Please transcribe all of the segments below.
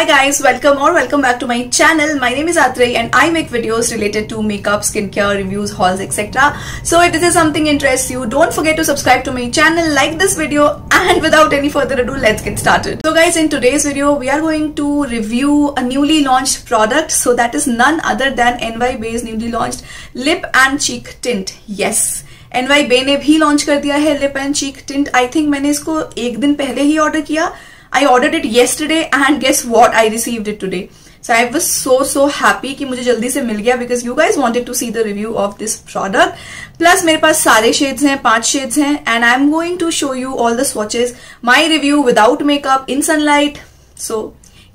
guys, welcome back to my channel. My name is Atrey and I make videos related to makeup, skincare, reviews, hauls, etc. So if this is something interests you, don't forget to subscribe to my channel, like this video, and without any further ado, let's get started. So guys, in today's video, we are going to review a newly launched product. So that is none other than NYBay's newly launched lip and cheek tint. Yes, NYBay ने भी launch कर दिया है lip and cheek tint. I think मैंने इसको एक दिन पहले ही ऑर्डर किया. I ordered it yesterday and guess what? I received it today. So I was so happy कि मुझे जल्दी से मिल गया because you guys wanted to see the review of this product. Plus मेरे पास सारे shades हैं, 5 shades हैं and I'm going to show you all the swatches, my review without makeup, in sunlight. So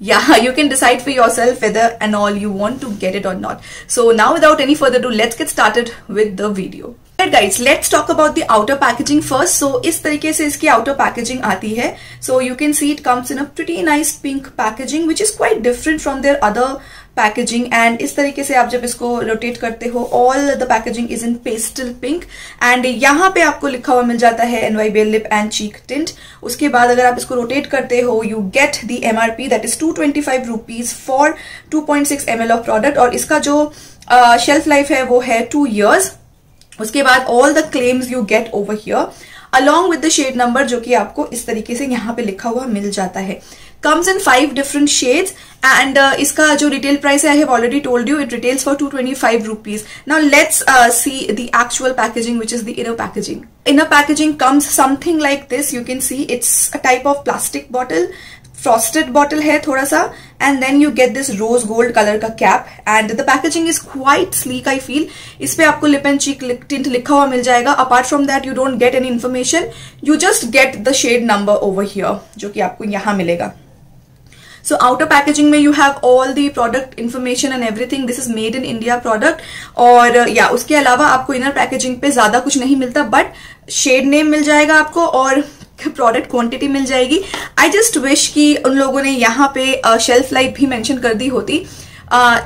yeah, you can decide for yourself whether and all you want to get it or not. So now without any further ado, let's get started with the video. Alright guys, let's talk about the outer packaging first. So इस तरीके से इसकी outer packaging आती है. So you can see it comes in a pretty nice pink packaging which is quite different from their other packaging. And इस तरीके से आप जब इसको rotate करते हो, all the packaging is in pastel pink. And यहाँ पे आपको लिखा हुआ मिल जाता है NYBay lip and cheek tint. उसके बाद अगर आप इसको rotate करते हो, you get the MRP that is 225 rupees for 2.6 ml of product. और इसका जो shelf life है वो है 2 years. उसके बाद all the claims you get over here along with the shade number जो कि आपको इस तरीके से यहाँ पे लिखा हुआ मिल जाता है. Comes in 5 different shades and इसका जो retail price है I have already told you, it retails for 225 rupees. Now let's see the actual packaging, which is the inner packaging. Inner packaging comes something like this. You can see it's a type of plastic bottle. Frosted bottle है थोड़ा सा and then you get this rose gold color का cap and the packaging is quite sleek I feel. इस पे आपको lip and cheek tint लिखा हुआ मिल जाएगा. Apart from that you don't get any information, you just get the shade number over here जो कि आपको यहाँ मिलेगा. So outer packaging में you have all the product information and everything. This is made in India product. और या उसके अलावा आपको inner packaging पे ज़्यादा कुछ नहीं मिलता but shade name मिल जाएगा आपको और प्रोडक्ट क्वांटिटी मिल जाएगी. आई जस्ट विश कि उन लोगों ने यहाँ पे शेल्फ लाइफ भी मेंशन कर दी होती.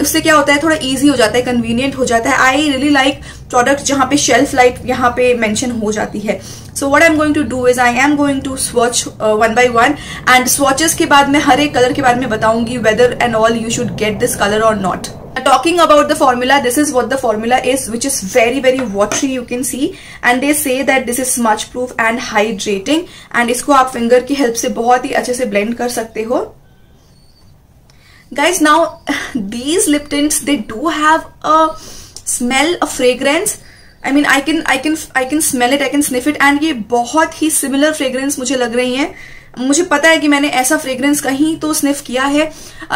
उससे क्या होता है, थोड़ा इजी हो जाता है, कन्वीनियंट हो जाता है. आई रियली लाइक प्रोडक्ट जहाँ पे शेल्फ लाइफ यहाँ पे मेंशन हो जाती है. So what I am going to do is I am going to swatch one by one and swatches के बाद मैं हर एक कलर के बारे में बताऊंगी whether and all you should get this colour और not. Talking about the formula, this is what the formula is, which is very watery you can see and they say that this is smudge proof and hydrating and इसको आप finger की help से बहुत ही अच्छे से blend कर सकते हो. Guys, now these lip tints, they do have a smell, a fragrance. I mean I can smell it, I can sniff it and ये बहुत ही similar fragrance मुझे लग रही है. मुझे पता है कि मैंने ऐसा फ्रेग्रेंस कहीं तो स्निफ किया है.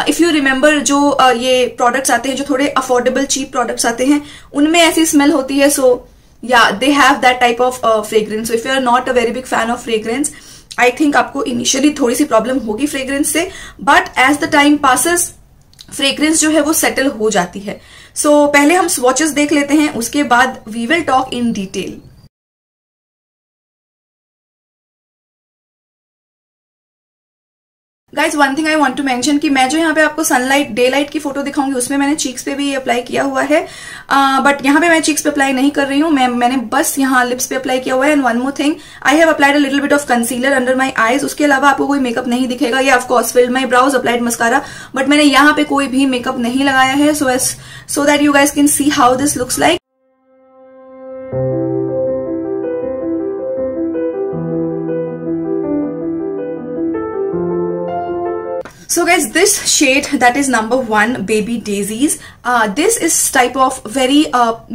इफ यू रिमेम्बर जो ये प्रोडक्ट्स आते हैं जो थोड़े अफोर्डेबल चीप प्रोडक्ट्स आते हैं उनमें ऐसी स्मेल होती है. सो या they have that type of fragrance. If you are not a very big fan of fragrance, I think आपको इनिशियली थोड़ी सी प्रॉब्लम होगी फ्रेग्रेंस से but as the time passes fragrance जो है वो सेटल हो जाती है. सो पहले हम स्वॉचेस देख लेते हैं, उसके बाद we will talk in detail. Guys one thing I want to mention कि मैं जो यहाँ पे आपको सनलाइट डे लाइट की फोटो दिखाऊंगी उसमें मैंने चीक्स पे भी अप्लाई किया हुआ है बट यहाँ पे मैं चीक्स पे अप्लाई नहीं कर रही हूँ. मैंने बस यहाँ लिप्स पे अप्लाई किया हुआ है. And one more thing, I have applied a little bit of concealer under my eyes. उसके अलावा आपको कोई मेकअप नहीं दिखेगा. ये of course field my browse, applied mascara, but मैंने यहाँ पे कोई भी मेकअप नहीं लगाया है so that you guys can see how this looks like. So guys, this shade that is number 1, Baby Daisies, this is type of very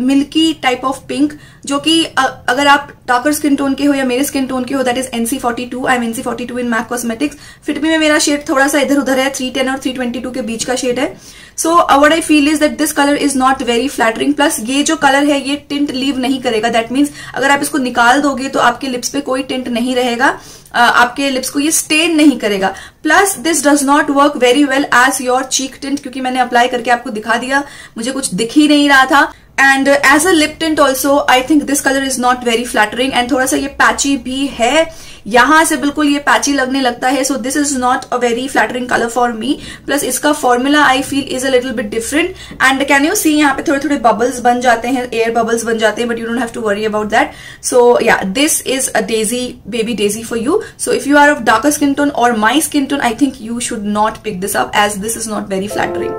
milky type of pink जो कि अगर आप डार्कर स्किन टोन के हो या मेरे skin tone के हो, that is NC42. I am NC42 in MAC Cosmetics. Fit me में मेरा शेड थोड़ा सा इधर उधर है, 310 और 322 के बीच का शेड है. So what I feel is that this colour is not very flattering. Plus ये जो कलर है ये टिंट लीव नहीं करेगा. दैट मीन्स अगर आप इसको निकाल दोगे तो आपके लिप्स पे कोई टिंट नहीं रहेगा, आपके लिप्स को ये स्टेन नहीं करेगा. Plus this does not work very well as your cheek tint क्योंकि मैंने अप्लाई करके आपको दिखा दिया, मुझे कुछ दिख ही नहीं रहा था. And as a lip tint also I think this colour is not very flattering and थोड़ा सा ये पैची भी है. यहाँ से बिल्कुल ये पैची लगने लगता है. So this is not a very flattering colour for me. Plus इसका formula I feel is a little bit different. And can you see यहाँ पे थोड़े थोड़े बबल्स बन जाते हैं, एयर बबल्स बन जाते हैं, but you don't have to worry about that. So yeah this is a daisy, baby daisy for you. So if you are of darker skin tone और my skin tone, I think you should not pick this up as this is not very flattering.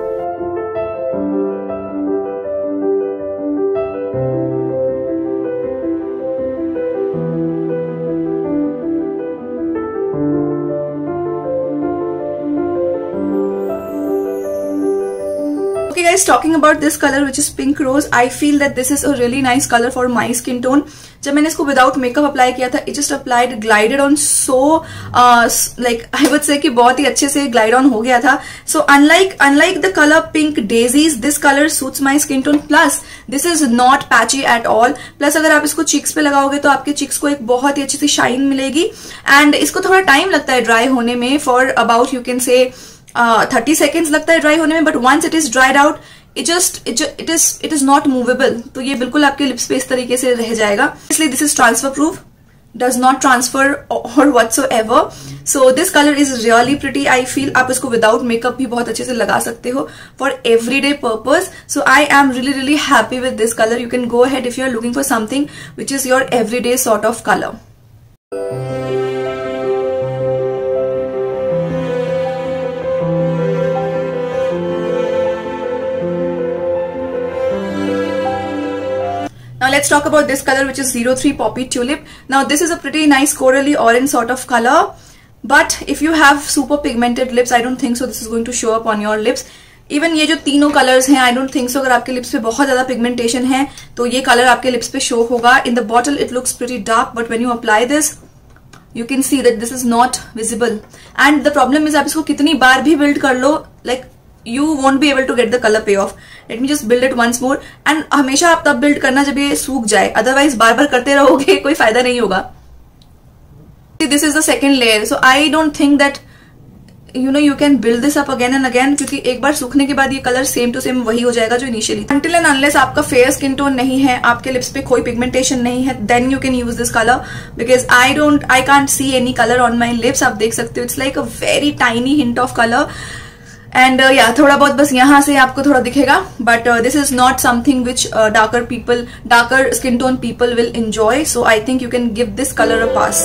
Okay guys, talking about this color which is pink rose, I feel that this is a really nice color for my skin tone. जब मैंने इसको without makeup apply किया था, it just applied glided on so like I would say कि बहुत ही अच्छे से glide on हो गया था. So unlike the colour pink daisies, this colour suits my skin tone. Plus this is not patchy at all. Plus अगर आप इसको चिक्स पे लगाओगे तो आपके चिक्स को एक बहुत ही अच्छी सी शाइन मिलेगी. एंड इसको थोड़ा टाइम लगता है ड्राई होने में, for about you can say 30 seconds लगता है ड्राई होने में. But once it is dried out, it is not movable. तो ये बिल्कुल आपके लिप्स पे इस तरीके से रह जाएगा. इसलिए this is transfer proof, does not transfer or whatsoever. So this color is really pretty. I feel आप इसको without makeup भी बहुत अच्छे से लगा सकते हो for everyday purpose. So I am really happy with this color. You can go ahead if you are looking for something which is your everyday sort of color. Now let's talk about this color which is 03 Poppy Tulip. Now this is a pretty nice corally orange sort of color. But if you have super pigmented lips, I don't think so this is going to show up on your lips. Even ये जो तीनों colors हैं, I don't think so. अगर आपके lips पे बहुत ज़्यादा pigmentation है तो ये color आपके lips पे show होगा. In the bottle it looks pretty dark, but when you apply this, you can see that this is not visible. And the problem is आप इसको कितनी बार भी build कर लो, like you won't be able to get the color payoff. Let me just build it once more. And हमेशा आप तब build करना जब ये सूख जाए, otherwise बार बार करते रहोगे कोई फायदा नहीं होगा. This is the second layer, so I don't think that you can build this up again and again, क्योंकि एक बार सूखने के बाद ये कलर सेम टू सेम वही हो जाएगा जो इनिशियली. Until and unless आपका फेयर स्किन टोन नहीं है, आपके लिप्स पे कोई पिगमेंटेशन नहीं है, then you can use this color, because I can't see any color on my lips. आप देख सकते हो, it's like a very tiny hint of color. And या थोड़ा बहुत बस यहाँ से आपको थोड़ा दिखेगा, but this is not something which darker skin tone people will enjoy. So I think you can give this colour a pass.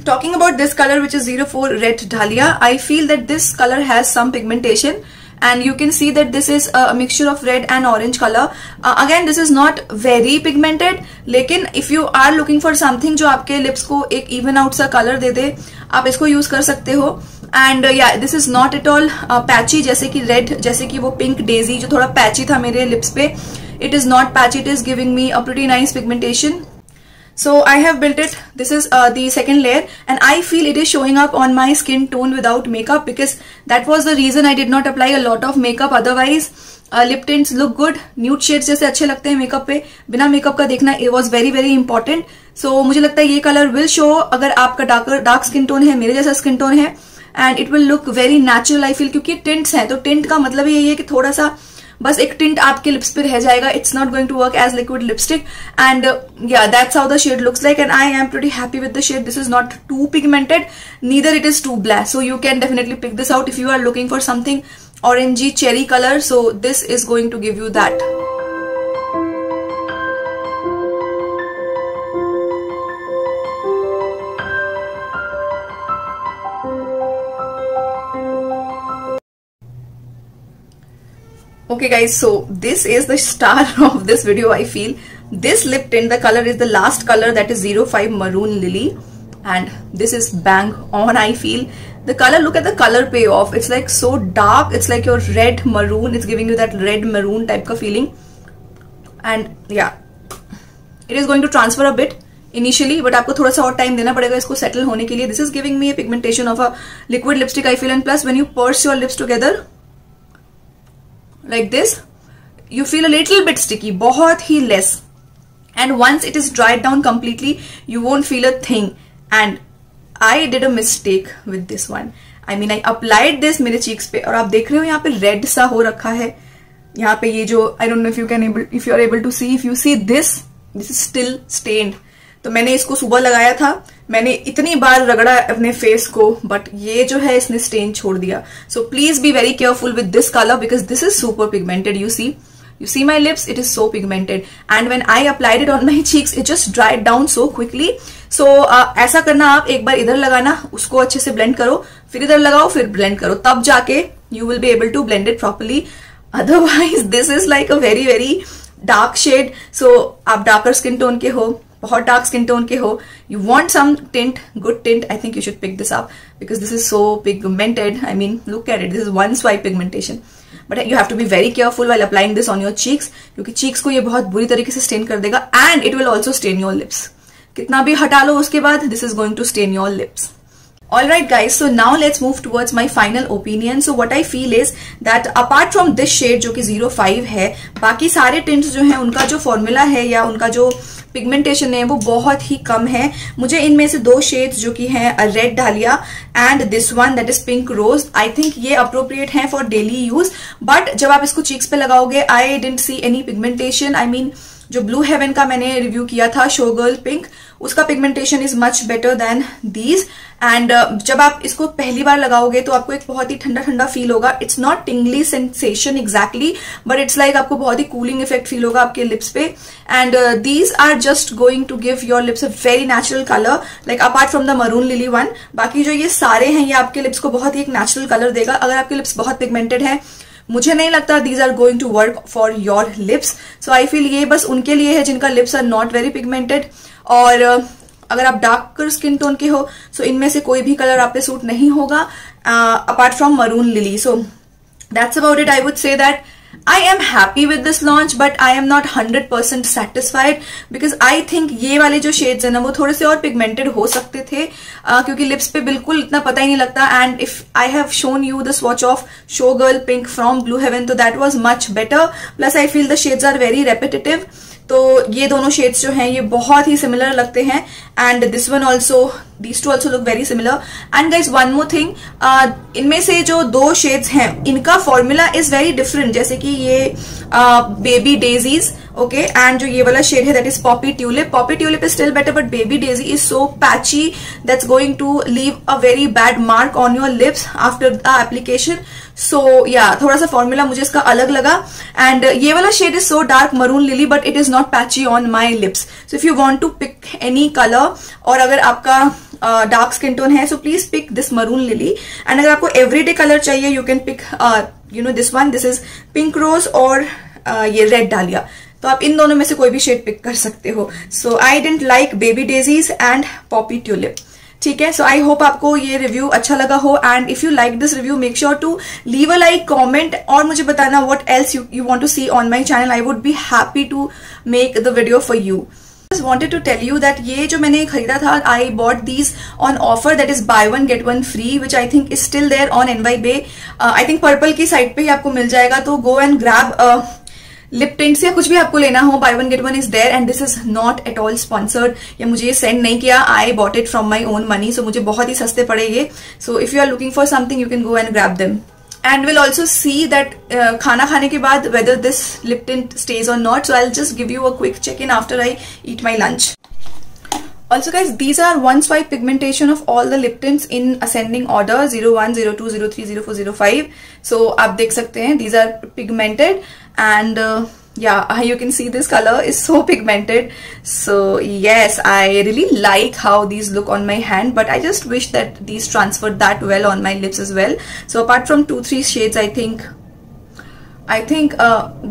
Talking about this color which is 04 Red Dahlia, I feel that this color has some pigmentation and you can see that this is a mixture of red and orange color. Again this is not very pigmented, लेकिन if you are looking for something जो आपके lips को एक even out सा color दे दे, आप इसको use कर सकते हो. And yeah, this is not at all patchy जैसे कि red, जैसे कि वो pink daisy जो थोड़ा patchy था मेरे lips पे. It is not patchy, it is giving me a pretty nice pigmentation. So I have built it. This is the second layer and I feel it is showing up on my skin tone without makeup, because that was the reason I did not apply a lot of makeup. Otherwise lip tints look good, nude shades जैसे अच्छे लगते हैं makeup पे. बिना makeup का देखना it was very important. So मुझे लगता है ये कलर will show अगर आपका डार्क स्किन टोन है, मेरे जैसा स्किन टोन है, and it will look very natural I feel, क्योंकि tints हैं. तो tint का मतलब यही है कि थोड़ा सा बस एक टिंट आपके लिप्स पे रह जाएगा. It's not going to work as liquid lipstick. And yeah that's how the shade looks like and I am pretty happy with the shade. This is not too pigmented, neither it is too black, so you can definitely pick this out if you are looking for something orangey cherry color. So this is going to give you that. Okay guys, so this is the star of this video. I feel this lip tint, the color is the last color, that is 05 Maroon Lily, and this is bang on. I feel the color, look at the color payoff, it's like so dark, it's like your red maroon, it's giving you that red maroon type of feeling. And yeah, it is going to transfer a bit initially, but आपको थोड़ा सा और time देना पड़ेगा इसको settle होने के लिए. This is giving me a pigmentation of a liquid lipstick I feel, and plus when you purse your lips together like this, you feel a little bit sticky, बहुत ही less, and once it is dried down completely you won't feel a thing. And I did a mistake with this one. I mean I applied this मेरे cheeks पे और आप देख रहे हो यहाँ पे red सा हो रखा है. यहाँ पे ये जो I don't know if you are able to see, if you see this is still stained. तो मैंने इसको सुबह लगाया था, मैंने इतनी बार रगड़ा अपने फेस को, बट ये जो है इसने स्टेन छोड़ दिया. So please be very careful with this colour because this is super pigmented. You see my lips, it is so pigmented, and when I applied it on my cheeks it just dried down so quickly. So ऐसा करना, आप एक बार इधर लगाना, उसको अच्छे से blend करो, फिर इधर लगाओ, फिर ब्लेंड करो, तब जाके you will be able to blend it properly. Otherwise this is like a very very dark shade. So आप darker skin tone के हो, बहुत डार्क स्किन टोन के हो, you want some tint, good tint, I think you should pick this up because this is so pigmented. I mean look at it, this is one swipe pigmentation. But you have to be very careful while applying this on your cheeks क्योंकि cheeks को ये बहुत बुरी तरीके से stain कर देगा and it will also stain your lips. कितना भी हटा लो उसके बाद this is going to stain your lips. Alright guys, so now let's move towards my final opinion. So what I feel is that apart from this shade जो कि 05 है, बाकी सारे tints जो हैं उनका जो फॉर्मूला है या उनका जो पिगमेंटेशन है वो बहुत ही कम है. मुझे इनमें से दो शेड्स जो कि हैं red dahlia and this one that is pink rose, I think ये अप्रोप्रिएट हैं फॉर डेली यूज. बट जब आप इसको चीक्स पे लगाओगे I didn't see any pigmentation. I mean जो ब्लू हेवन का मैंने रिव्यू किया था शो गर्ल पिंक, उसका pigmentation is much better than these. And जब आप इसको पहली बार लगाओगे तो आपको एक बहुत ही ठंडा ठंडा फील होगा. It's not टिंगली sensation exactly, but it's like आपको बहुत ही कूलिंग इफेक्ट फील होगा आपके लिप्स पे. And these are just going to give your lips a very natural colour, like apart from the maroon lily one. बाकी जो ये सारे हैं ये आपके लिप्स को बहुत ही एक नेचुरल कलर देगा. अगर आपके लिप्स बहुत पिगमेंटेड है, मुझे नहीं लगता these are going to work for your lips. So I feel ये बस उनके लिए है जिनका lips are not very pigmented. और अगर आप डार्कर स्किन टोन के हो सो इनमें से कोई भी कलर आप पे सूट नहीं होगा apart from maroon lily. So that's about it. I would say that I am happy with this launch, but I am not 100% satisfied because I think ये वाले जो shades है ना वो थोड़े से और pigmented हो सकते थे क्योंकि लिप्स पे बिल्कुल इतना पता ही नहीं लगता. And if I have shown you the swatch of Showgirl Pink from Blue Heaven, तो that was much better. Plus I feel the shades are very repetitive. तो ये दोनों शेड्स जो हैं ये बहुत ही सिमिलर लगते हैं. And this one also, these two also look very similar. And guys one more thing, इनमें से जो दो शेड्स हैं इनका फॉर्मूला इज वेरी डिफरेंट. जैसे कि ये बेबी डेजीज, ओके, एंड जो ये वाला शेड है that is poppy tulip. Poppy tulip is still better but baby daisy is so patchy that's going to leave a very bad mark on your lips after the application. So yeah थोड़ा सा formula मुझे इसका अलग लगा. And ये वाला shade is so dark maroon lily but it is not patchy on my lips. So if you want to pick any colour और अगर आपका डार्क स्किन टोन है so please pick this maroon lily. And अगर आपको everyday colour चाहिए you can pick you know this one, this is pink rose और ये red डालिया. तो आप इन दोनों में से कोई भी शेड पिक कर सकते हो. So I didn't like baby daisies and poppy tulip. ठीक है, सो आई होप आपको ये रिव्यू अच्छा लगा हो. And if you like this review make sure to leave a like, comment और मुझे बताना what else you want to see on my channel. I would be happy to make the video for you. Just wanted to tell you that ये जो मैंने खरीदा था I bought these on offer that is buy one get one free which I think is still there on NYBay. I think Purplle की site पे ही आपको मिल जाएगा. तो go and grab lip tints या कुछ भी आपको लेना हो, buy one get one is there. And this is not at all sponsored, या मुझे ये सेंड नहीं किया. I bought it from my own money. So मुझे बहुत ही सस्ते पड़े ये. So if you are looking for something you can go and grab them. And we'll also see that खाना खाने के बाद whether this lip tint stays or not. So I'll just give you a quick check-in after I eat my lunch. Also guys, these are one swipe pigmentation of all the lip tints in ascending order 01, 02, 03, 04, 05. So आप देख सकते हैं these are pigmented and yeah, you can see this color is so pigmented. So yes, I really like how these look on my hand, but I just wish that these transferred that well on my lips as well. So apart from 2-3 shades, I think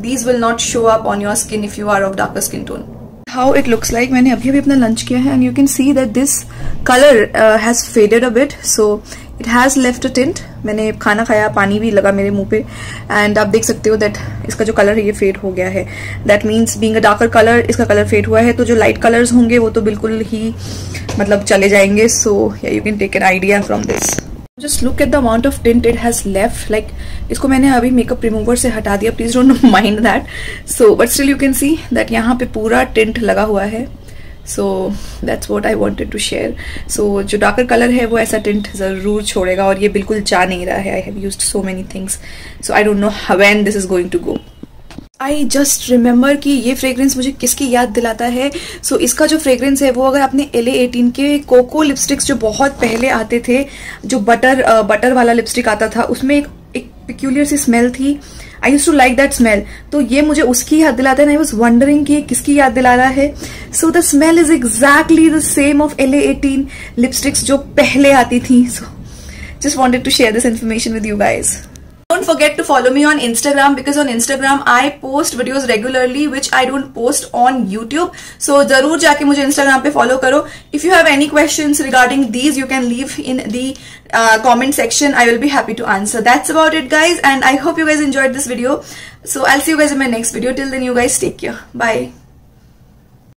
these will not show up on your skin if you are of darker skin tone. How it looks like, मैंने अभी अपना lunch किया है and you can see that this color has faded a bit. So it has left a tint. मैंने खाना खाया, पानी भी लगा मेरे मुंह पे and आप देख सकते हो that इसका जो कलर है ये फेड हो गया है. That means being a darker color इसका कलर फेड हुआ है. तो जो लाइट कलर्स होंगे वो तो बिल्कुल ही मतलब चले जाएंगे. So yeah, you can take an idea from this. Just look at the amount of tint it has left. Like इसको मैंने अभी मेकअप रिमूवर से हटा दिया, please don't mind that. So but still you can see that यहाँ पे पूरा tint लगा हुआ है. So that's what I wanted to share. So जो डार्कर कलर है वो ऐसा टिंट जरूर छोड़ेगा, और ये बिल्कुल जा नहीं रहा है. I have used so many things, so I don't know when this is going to go. I just remember कि ये फ्रेग्रेंस मुझे किसकी याद दिलाता है. सो इसका जो फ्रेग्रेंस है वो, अगर आपने LA18 के कोको लिपस्टिक्स जो बहुत पहले आते थे, जो बटर वाला लिपस्टिक आता था, उसमें एक पिक्यूलियर सी स्मेल थी. I use to like that smell. तो ये मुझे उसकी याद दिलाता है. आई वॉज वंडरिंग कि किसकी याद दिला रहा है. So the smell is exactly the same of LA18 lipsticks जो पहले आती थी. So just wanted to share this information with you guys. Don't forget to follow me on Instagram, because on Instagram I post videos regularly which I don't post on YouTube. So जरूर जाके मुझे Instagram पे follow करो. If you have any questions regarding these, you can leave in the comment section. I will be happy to answer. That's about it, guys, and I hope you guys enjoyed this video. So I'll see you guys in my next video. Till then, you guys take care. Bye.